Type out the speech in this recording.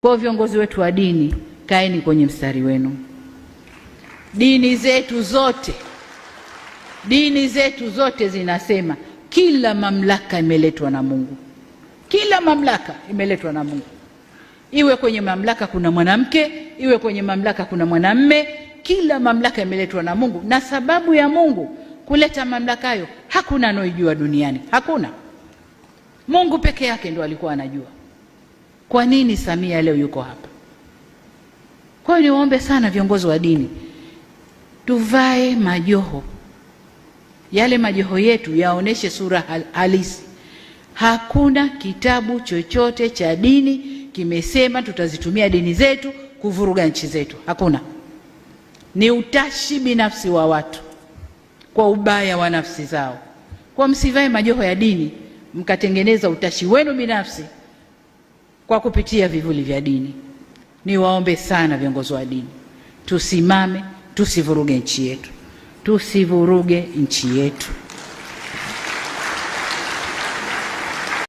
Kwa viongozi wetu wa dini, kaeni kwenye mstari wenu. Dini zetu zote zinasema kila mamlaka imeletwa na Mungu. Kila mamlaka imeletwa na Mungu. Iwe kwenye mamlaka kuna mwanamke, iwe kwenye mamlaka kuna mwanamume, kila mamlaka imeletwa na Mungu, na sababu ya Mungu kuleta mamlaka hayo hakuna anojua duniani. Hakuna. Mungu peke yake ndo alikuwa anajua. Kwa nini Samia leo yuko hapa? Kwa hiyo niwaombe sana viongozi wa dini, tuvae majoho. Yale majoho yetu yaoneshe sura halisi. Hakuna kitabu chochote cha dini kimesema tutazitumia dini zetu kuvuruga nchi zetu. Hakuna. Ni utashi binafsi wa watu kwa ubaya wa nafsi zao. Kwa msivae majoho ya dini mkatengeneza utashi wenu binafsi kwa kupitia vivuli vya dini. Niwaombe sana viongozi wa dini, tusimame, tusivuruge nchi yetu. Tusivuruge nchi yetu.